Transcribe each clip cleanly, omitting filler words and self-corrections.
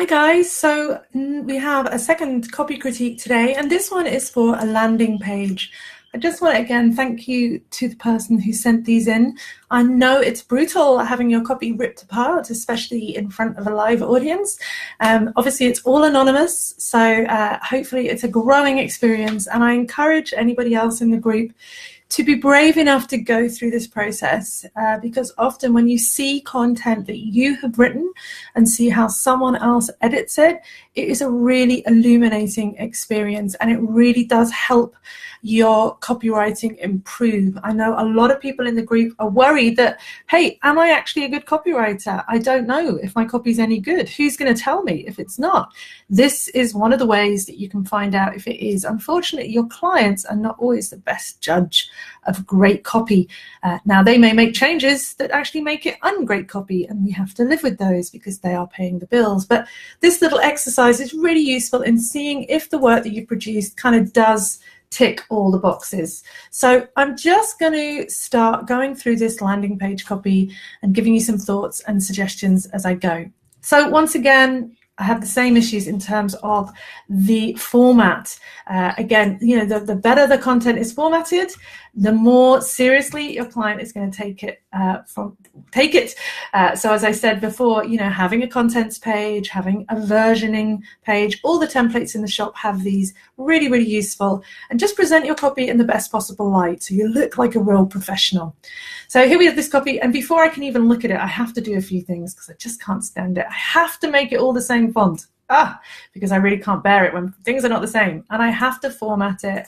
Hi guys, so we have a second copy critique today, and this one is for a landing page. I just want to again thank you to the person who sent these in. I know it's brutal having your copy ripped apart, especially in front of a live audience. Obviously it's all anonymous, so hopefully it's a growing experience, and I encourage anybody else in the group to be brave enough to go through this process, because often when you see content that you have written and see how someone else edits it, it is a really illuminating experience, and it really does help your copywriting improve. I know a lot of people in the group are worried that, hey, am I actually a good copywriter? I don't know if my copy's any good. Who's going to tell me if it's not? This is one of the ways that you can find out if it is. Unfortunately, your clients are not always the best judge of great copy. Now, they may make changes that actually make it ungreat copy, and we have to live with those because they are paying the bills. But this little exercise is really useful in seeing if the work that you've produced kind of does tick all the boxes. So I'm just going to start going through this landing page copy and giving you some thoughts and suggestions as I go. So once again, I have the same issues in terms of the format. Again, you know, the better the content is formatted, the more seriously your client is going to take it. So as I said before, you know, having a contents page, having a versioning page, all the templates in the shop have these really, really useful, and just present your copy in the best possible light so you look like a real professional. So here we have this copy, and before I can even look at it, I have to do a few things because I just can't stand it. I have to make it all the same font, because I really can't bear it when things are not the same, and I have to format it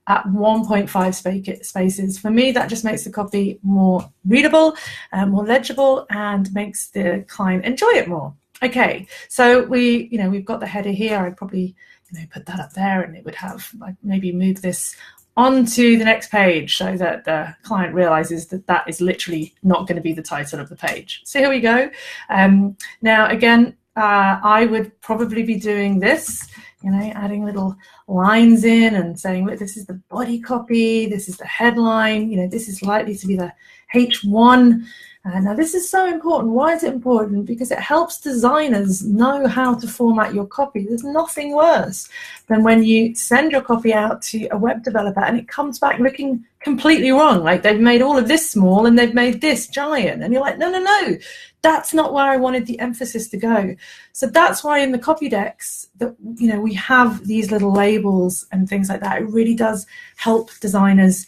at 1.5 spaces. For me, that just makes the copy more readable, more legible, and makes the client enjoy it more. Okay, so we've got the header here. I'd probably put that up there, and it would have, like, maybe move this onto the next page so that the client realizes that that is literally not going to be the title of the page. So here we go. Now again, I would probably be doing this, adding little lines in and saying, look, this is the body copy, this is the headline, this is likely to be the H1. Now this is so important. Why is it important? Because it helps designers know how to format your copy. There's nothing worse than when you send your copy out to a web developer and it comes back looking completely wrong. Like they've made all of this small and they've made this giant. And you're like, no, that's not where I wanted the emphasis to go. So that's why in the copy decks that, we have these little labels and things like that. It really does help designers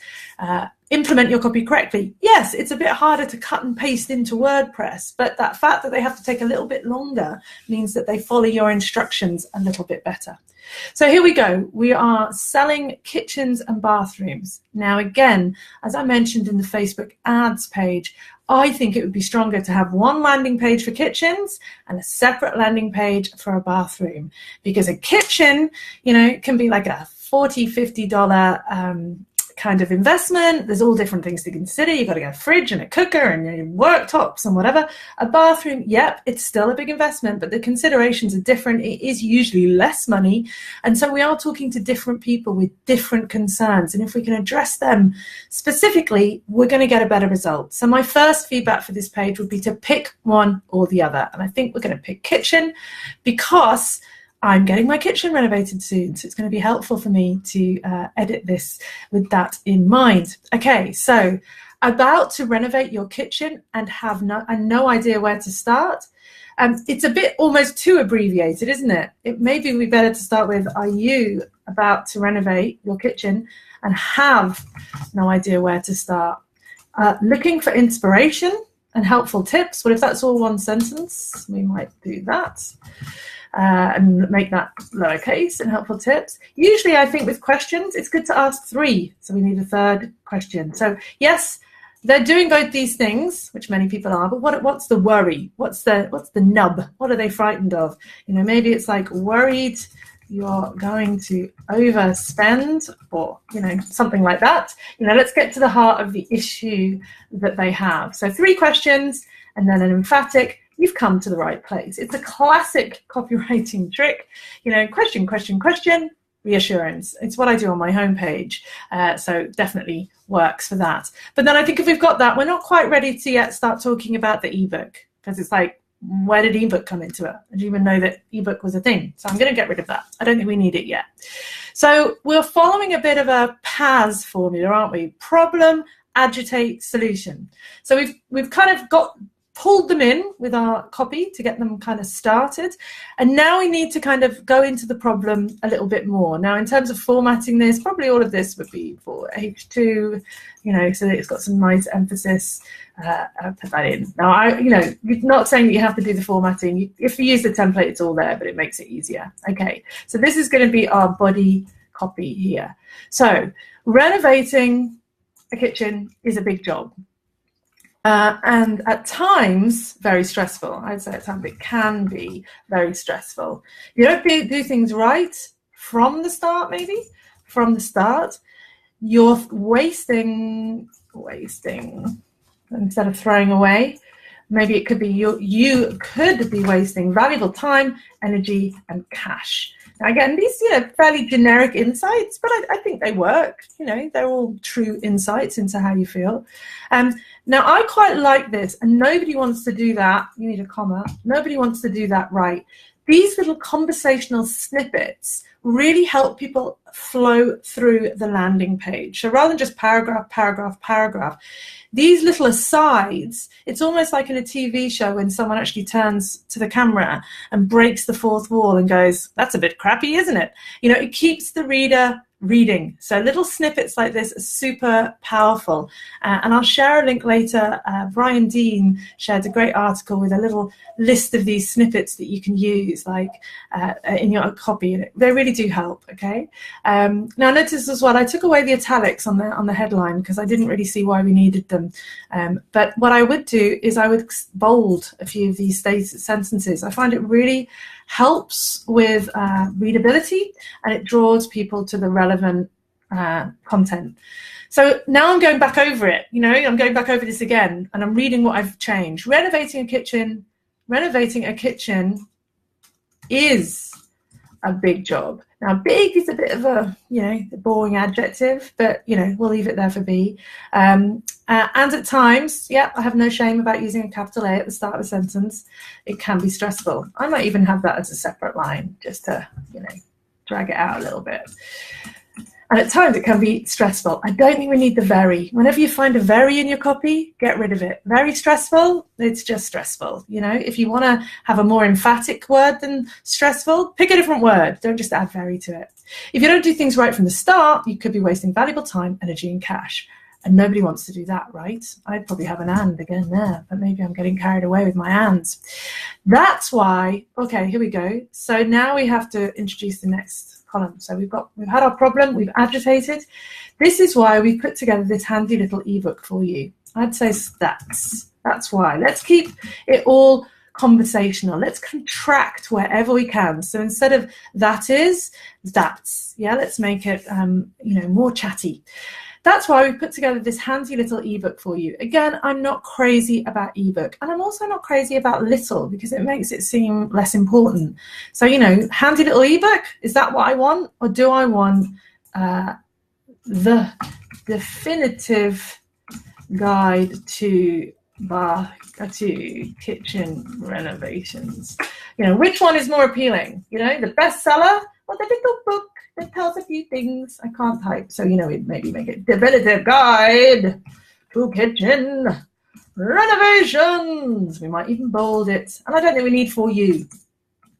implement your copy correctly. Yes, it's a bit harder to cut and paste into WordPress, but that fact that they have to take a little bit longer means that they follow your instructions a little bit better. So here we go. We are selling kitchens and bathrooms. Now, again, as I mentioned in the Facebook ads page, I think it would be stronger to have one landing page for kitchens and a separate landing page for a bathroom, because a kitchen, can be like a $40, $50 kind of investment. There's all different things to consider. You've got to get a fridge and a cooker and worktops and whatever. A bathroom, yep, it's still a big investment, but the considerations are different. It is usually less money. And so we are talking to different people with different concerns. And if we can address them specifically, we're going to get a better result. So my first feedback for this page would be to pick one or the other. And I think we're going to pick kitchen because I'm getting my kitchen renovated soon, so it's going to be helpful for me to edit this with that in mind. Okay, so about to renovate your kitchen and have no idea where to start. It's a bit almost too abbreviated, isn't it? It maybe would be better to start with, are you about to renovate your kitchen and have no idea where to start? Looking for inspiration and helpful tips. Well, if that's all one sentence, we might do that. And make that lowercase and helpful tips. Usually I think with questions, it's good to ask 3. So we need a third question. So yes, they're doing both these things, which many people are, but what's the worry? What's the nub? What are they frightened of? Maybe it's like worried you're going to overspend, or, something like that. Let's get to the heart of the issue that they have. So 3 questions and then an emphatic. You've come to the right place. It's a classic copywriting trick. Question, question, question, reassurance. It's what I do on my homepage. So definitely works for that. But then I think if we've got that, we're not quite ready to yet start talking about the ebook, because it's like, Where did ebook come into it? I didn't even know that ebook was a thing. So I'm going to get rid of that. I don't think we need it yet. So we're following a bit of a PAS formula, aren't we? Problem, agitate, solution. So we've kind of pulled them in with our copy to get them kind of started. And now we need to kind of go into the problem a little bit more. Now, in terms of formatting this, probably all of this would be for H2, you know, so that it's got some nice emphasis. I'll put that in. Now, not saying that you have to do the formatting. If you use the template, it's all there, but it makes it easier. Okay, so this is going to be our body copy here. So renovating a kitchen is a big job. And at times, very stressful. I'd say at times it can be very stressful. You don't do things right from the start, maybe. From the start, you're wasting, instead of throwing away. Maybe it could be you could be wasting valuable time, energy, and cash. Now, again, these fairly generic insights, but I think they work. You know, they're all true insights into how you feel. Now, I quite like this, and nobody wants to do that. You need a comma. Nobody wants to do that right. These little conversational snippets really help people flow through the landing page. So rather than just paragraph, paragraph, paragraph, these little asides, it's almost like in a TV show when someone actually turns to the camera and breaks the fourth wall and goes, that's a bit crappy, isn't it? You know, it keeps the reader reading. So little snippets like this are super powerful. And I'll share a link later. Brian Dean shared a great article with a little list of these snippets that you can use, like in your copy. They really do help, okay? Now notice as well, I took away the italics on the headline because I didn't really see why we needed them. But what I would do is I would bold a few of these sentences. I find it really helps with readability, and it draws people to the relevant content. So now I'm going back over it, I'm going back over this again, and I'm reading what I've changed. Renovating a kitchen is a big job. Now, big is a bit of a, boring adjective, but, we'll leave it there for B. And at times, I have no shame about using a capital A at the start of a sentence. It can be stressful. I might even have that as a separate line just to, drag it out a little bit. And at times it can be stressful. I don't think we need the very. Whenever you find a very in your copy, get rid of it. Very stressful, it's just stressful. If you want to have a more emphatic word than stressful, pick a different word. Don't just add very to it. If you don't do things right from the start, you could be wasting valuable time, energy, and cash. And nobody wants to do that, right? I'd probably have an and again there, but maybe I'm getting carried away with my ands. That's why, okay, here we go. So now we have to introduce the next column. So we've had our problem, we've agitated. This is why we put together this handy little ebook for you. I'd say that's why. Let's keep it all conversational. Let's contract wherever we can. So instead of that is, that's. Yeah, let's make it more chatty. That's why we put together this handy little ebook for you. Again, I'm not crazy about ebook, and I'm also not crazy about little because it makes it seem less important. So, handy little ebook, is that what I want? Or do I want the definitive guide to kitchen renovations? Which one is more appealing? The bestseller or the little book that tells a few things I can't type? So, we'd maybe make it definitive guide to kitchen renovations. We might even bold it. And I don't think we need for you,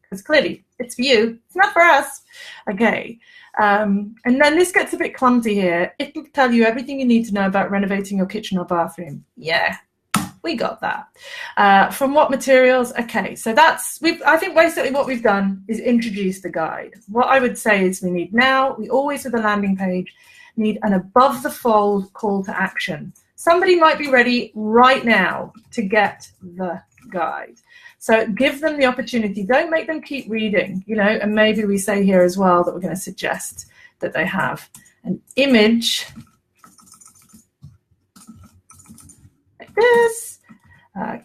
because clearly it's for you. It's not for us. Okay. And then this gets a bit clumsy here. It'll tell you everything you need to know about renovating your kitchen or bathroom. Yeah, we got that. From what materials? Okay, so I think basically what we've done is introduce the guide. What I would say is we always with a landing page need an above the fold call to action. Somebody might be ready right now to get the guide. So give them the opportunity. Don't make them keep reading, and maybe we say here as well that we're going to suggest that they have an image like this,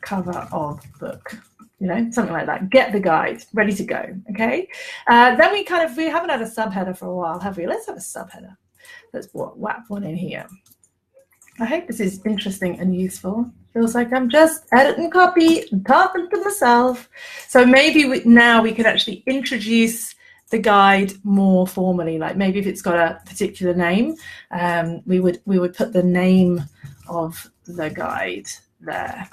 cover of book, something like that. Get the guide, ready to go, okay? Then we haven't had a subheader for a while, have we? Let's have a subheader. Let's whap one in here. I hope this is interesting and useful. Feels like I'm just editing copy and talking to myself. So maybe now we could actually introduce the guide more formally. Like maybe if it's got a particular name, we would put the name of the guide there.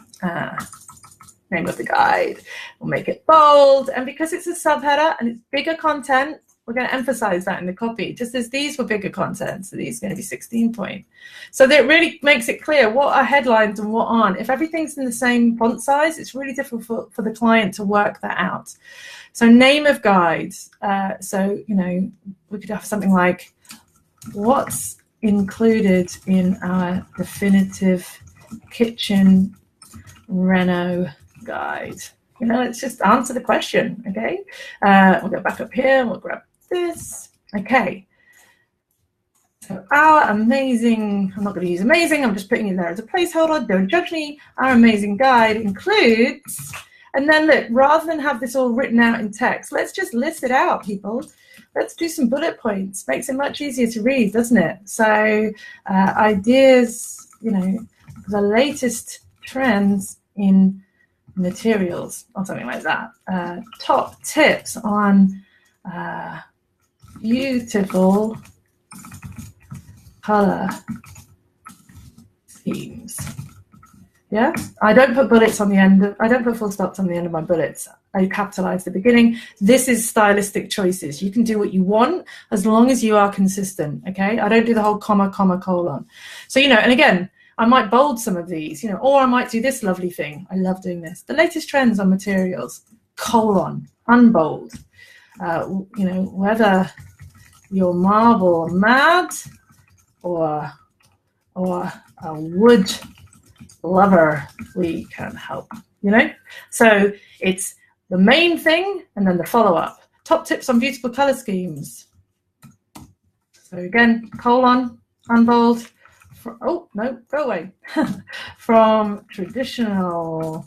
Name of the guide. We'll make it bold, and because it's a subheader and it's bigger content, we're going to emphasize that in the copy, just as these were bigger content, so these are going to be 16 point. So that really makes it clear what are headlines and what aren't. If everything's in the same font size, it's really difficult for the client to work that out. So name of guides. So, you know, we could have something like, what's included in our definitive kitchen reno guide? You know, let's just answer the question, okay? We'll go back up here and we'll grab this. Okay. So our amazing, I'm not going to use amazing, I'm just putting it there as a placeholder, don't judge me. Our amazing guide includes, and then look, rather than have this all written out in text, let's just list it out, people. Let's do some bullet points. Makes it much easier to read, doesn't it? So ideas, you know, the latest trends in materials or something like that. Top tips on beautiful color schemes. Yeah, I don't put bullets on the end of, I don't put full stops on the end of my bullets. I capitalize the beginning. This is stylistic choices. You can do what you want as long as you are consistent, okay? I don't do the whole comma, comma, colon. So, you know, and again, I might bold some of these, you know, or I might do this lovely thing. I love doing this. The latest trends on materials, colon, unbold. You know, whether you're marble mad or a wood lover, we can help, you know? So it's the main thing and then the follow-up. Top tips on beautiful color schemes. So again, colon, unbold. Oh, no, go away. From traditional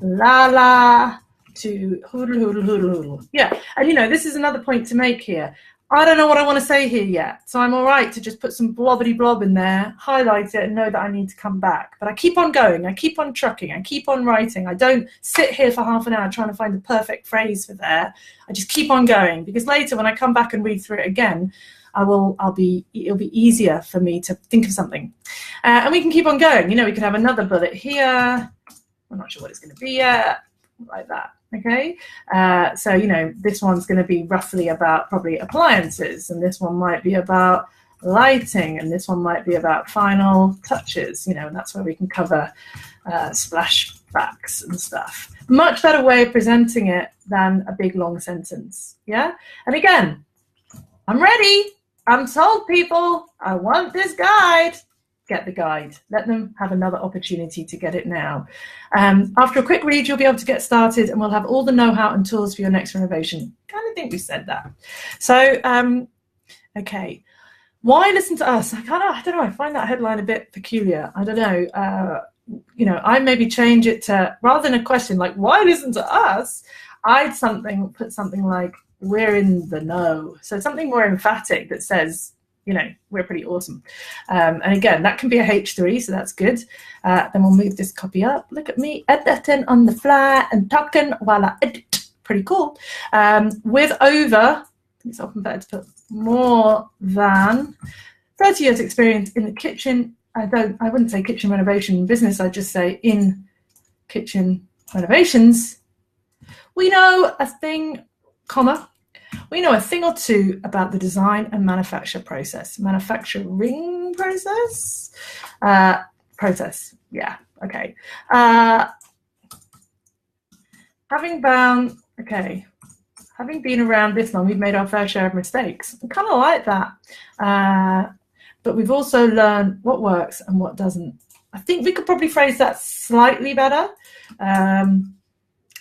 la to hoodle, hoodle, hoodle, hoodle. Yeah, and you know, this is another point to make here. I don't know what I want to say here yet, so I'm all right to just put some blobbity blob in there, highlight it, and know that I need to come back. But I keep on going, I keep on trucking, I keep on writing. I don't sit here for half an hour trying to find the perfect phrase for there. I just keep on going, because later when I come back and read through it again, it'll be easier for me to think of something. And we can keep on going. You know, we could have another bullet here. I'm not sure what it's going to be yet, like that. Okay, so, you know, this one's going to be roughly about probably appliances, and this one might be about lighting, and this one might be about final touches, you know, and that's where we can cover splashbacks and stuff. Much better way of presenting it than a big long sentence, yeah? And again, I'm ready. I'm sold, people. I want this guide. Get the guide. Let them have another opportunity to get it now. After a quick read, you'll be able to get started, and we'll have all the know-how and tools for your next renovation. Kind of think we said that. So, okay. Why listen to us? I don't know. I find that headline a bit peculiar. I don't know. You know, I maybe change it to, rather than a question like, why listen to us? I'd put something like, we're in the know. So something more emphatic that says, you know, we're pretty awesome. And again, that can be a H3, so that's good. Then we'll move this copy up. Look at me editing on the fly and talking while I edit. Pretty cool. With over, it's often better to put more than 30 years experience in the kitchen. I wouldn't say kitchen renovation business. I'd just say in kitchen renovations. We know a thing, comma, we know a thing or two about the design and manufacturing process, yeah, okay. Having been around this long, we've made our fair share of mistakes. I kind of like that, but we've also learned what works and what doesn't. I think we could probably phrase that slightly better.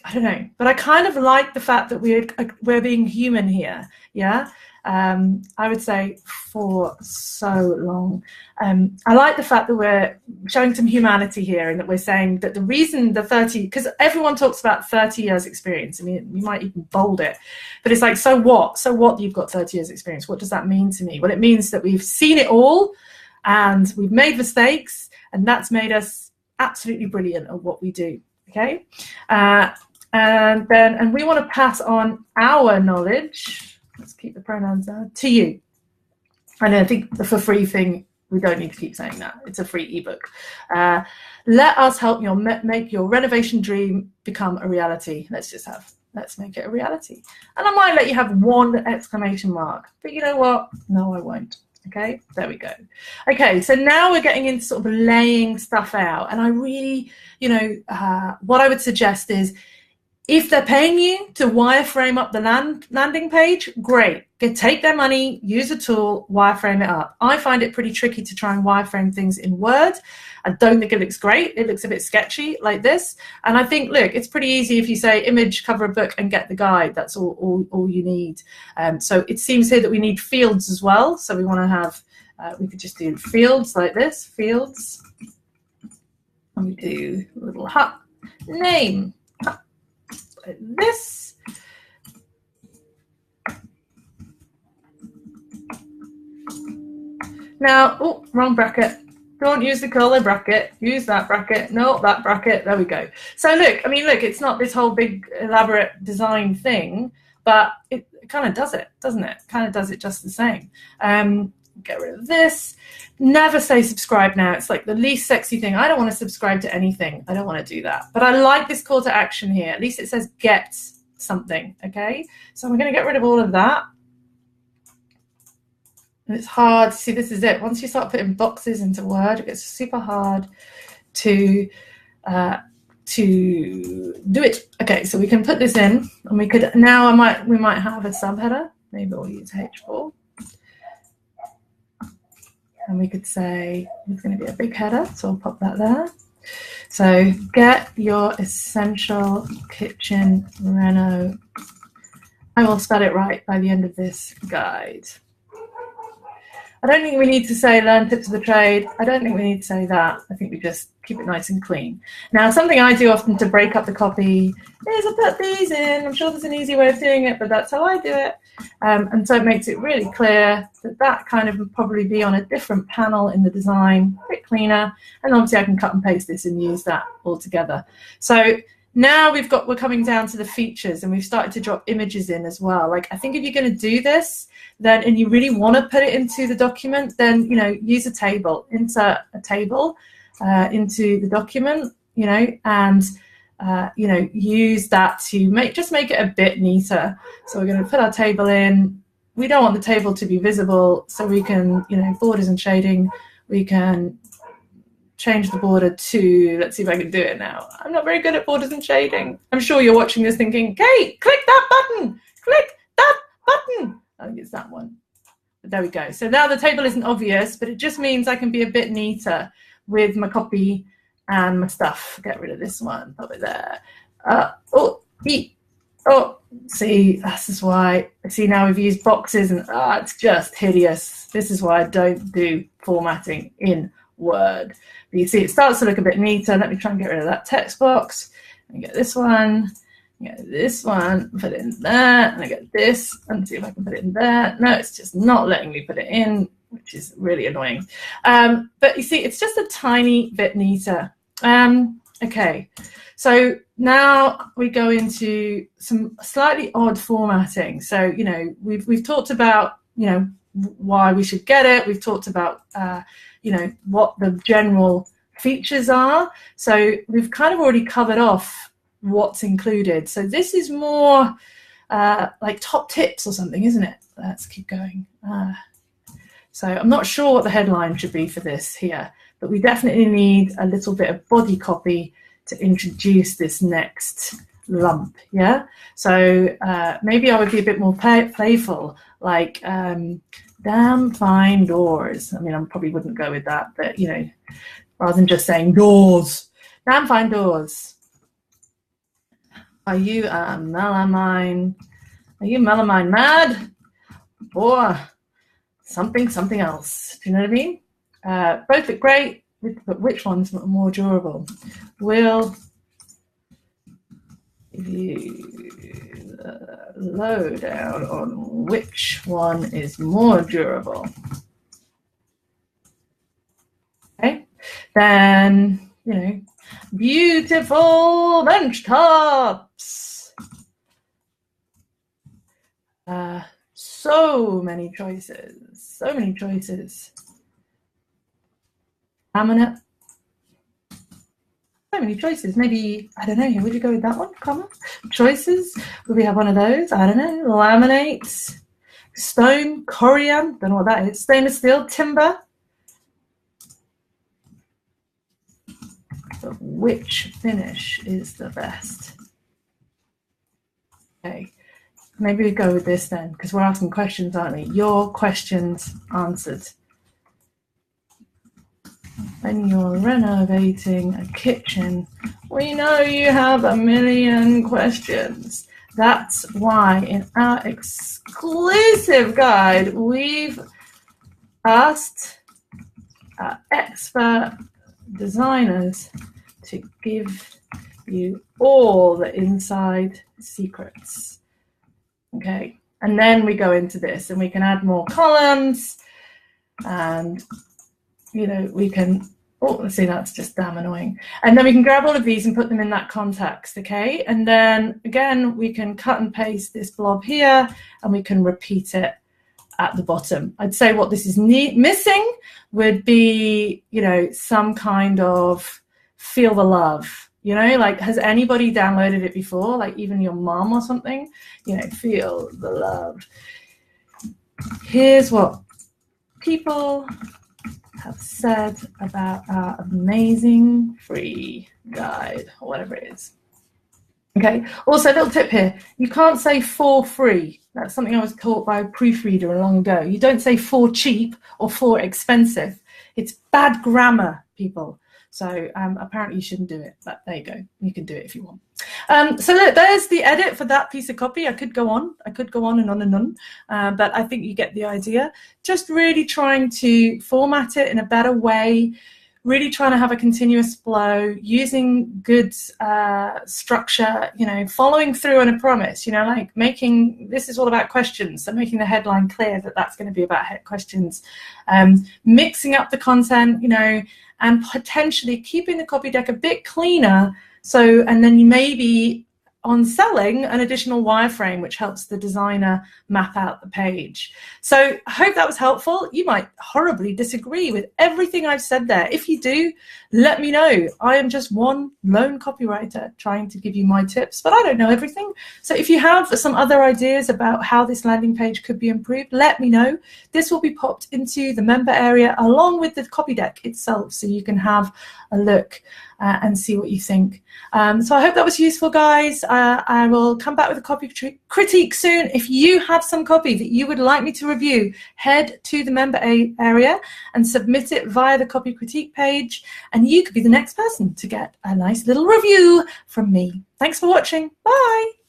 I don't know, but I kind of like the fact that we're being human here, yeah? I would say for so long. I like the fact that we're showing some humanity here, and that we're saying that the reason the 30, because everyone talks about 30 years experience. I mean, you might even bold it, but it's like, so what? So what you've got 30 years experience? What does that mean to me? Well, it means that we've seen it all. and we've made mistakes, and that's made us absolutely brilliant at what we do. Okay, and we want to pass on our knowledge. Let's keep the pronouns down to you. And I think the for free thing, we don't need to keep saying that. It's a free ebook. Let us help make your renovation dream become a reality. Let's make it a reality. And I might let you have one exclamation mark, but you know what? No, I won't. Okay, there we go. Okay, so now we're getting into sort of laying stuff out. And I really, what I would suggest is, if they're paying you to wireframe up the landing page, great. Take their money, use a tool, wireframe it up. I find it pretty tricky to try and wireframe things in Word. I don't think it looks great. It looks a bit sketchy like this. And I think, look, it's pretty easy if you say image, cover a book, and get the guide. That's all you need. So it seems here that we need fields as well. So we want to have, we could just do fields like this, fields. And we do a little name. Like this. Now, oh, wrong bracket. Don't use the color bracket. Use that bracket. No, that bracket. There we go. So look, it's not this whole big elaborate design thing, but it kind of does it, doesn't it? Kind of does it just the same. Get rid of this. Never say subscribe now. It's like the least sexy thing. I don't want to subscribe to anything. I don't want to do that. But I like this call to action here. At least it says get something, okay? So I'm going to get rid of all of that. And it's hard. See, this is it. Once you start putting boxes into Word, it gets super hard to do it. Okay, so we can put this in, and we could now we might have a subheader. Maybe we'll use H4. And we could say it's going to be a big header, so I'll pop that there. So get your essential kitchen reno. I will spell it right by the end of this guide. I don't think we need to say learn tips of the trade. I don't think we need to say that. I think we just keep it nice and clean. Now, something I do often to break up the copy is I put these in. I'm sure there's an easy way of doing it, but that's how I do it. And so it makes it really clear that kind of would probably be on a different panel in the design, a bit cleaner. And obviously I can cut and paste this and use that all together. So now we're coming down to the features, and we've started to drop images in as well. Like, I think if you're going to do this, then, and you really want to put it into the document, then, use a table, insert a table into the document, and, use that to just make it a bit neater. So we're going to put our table in. We don't want the table to be visible, so we can, borders and shading, we can change the border to, let's see if I can do it now. I'm not very good at borders and shading. I'm sure you're watching this thinking, Kate, click that button, click that button. I think it's that one. But there we go. So now the table isn't obvious, but it just means I can be a bit neater with my copy and my stuff. Get rid of this one, pop it there. See, this is why. See, now we've used boxes, and it's just hideous. This is why I don't do formatting in Word. But you see, it starts to look a bit neater. Let me try and get rid of that text box. And get this one. Get this one, put it in there, and I get this, and see if I can put it in there. No, it's just not letting me put it in, which is really annoying. But you see, it's just a tiny bit neater. Okay, so now we go into some slightly odd formatting. So, we've talked about, why we should get it. We've talked about, what the general features are. So we've kind of already covered off what's included. So this is more like top tips or something, isn't it? Let's keep going. So I'm not sure what the headline should be for this here, but we definitely need a little bit of body copy to introduce this next lump, yeah? So maybe I would be a bit more playful, like damn fine doors. I mean, I probably wouldn't go with that, but, rather than just saying doors, damn fine doors. Are you melamine? Are you melamine mad? Or something else? Do you know what I mean? Both look great, but which one's more durable? Will you lowdown on which one is more durable? Then, you know, beautiful bench tops. So many choices. So many choices. Laminate. So many choices. Maybe, I don't know, would you go with that one? Comma? Choices. Would we have one of those? I don't know. Laminate. Stone. Corian. Don't know what that is. Stainless steel. Timber. But which finish is the best? Okay. Maybe we go with this then, because we're asking questions, aren't we? Your questions answered. When you're renovating a kitchen, we know you have a million questions. That's why in our exclusive guide, we've asked our expert designers to give you all the inside secrets. Okay, and then we go into this and we can add more columns and, you know, we can, oh, see, that's just damn annoying. And then we can grab all of these and put them in that context, okay? And then again, we can cut and paste this blob here and we can repeat it at the bottom. I'd say what this is missing would be, you know, some kind of feel the love. You know, like, has anybody downloaded it before? Like even your mom or something? You know, feel the love. Here's what people have said about our amazing free guide, or whatever it is. Okay, also a little tip here. You can't say for free. That's something I was taught by a proofreader long ago. You don't say for cheap or for expensive. It's bad grammar, people. So apparently you shouldn't do it, but there you go. You can do it if you want. So look, there's the edit for that piece of copy. I could go on and on and on, but I think you get the idea. Just really trying to format it in a better way, really trying to have a continuous flow, using good structure, you know, following through on a promise, you know, like making, this is all about questions, so making the headline clear that that's going to be about questions, mixing up the content, you know, and potentially keeping the copy deck a bit cleaner. So, and then you maybe on selling an additional wireframe, which helps the designer map out the page. So I hope that was helpful. You might horribly disagree with everything I've said there. If you do, let me know. I am just one lone copywriter trying to give you my tips, but I don't know everything. So if you have some other ideas about how this landing page could be improved, let me know. This will be popped into the member area along with the copy deck itself, so you can have a look and see what you think. So I hope that was useful, guys. I will come back with a copy critique soon. If you have some copy that you would like me to review, head to the member area and submit it via the copy critique page, and you could be the next person to get a nice little review from me. Thanks for watching. Bye.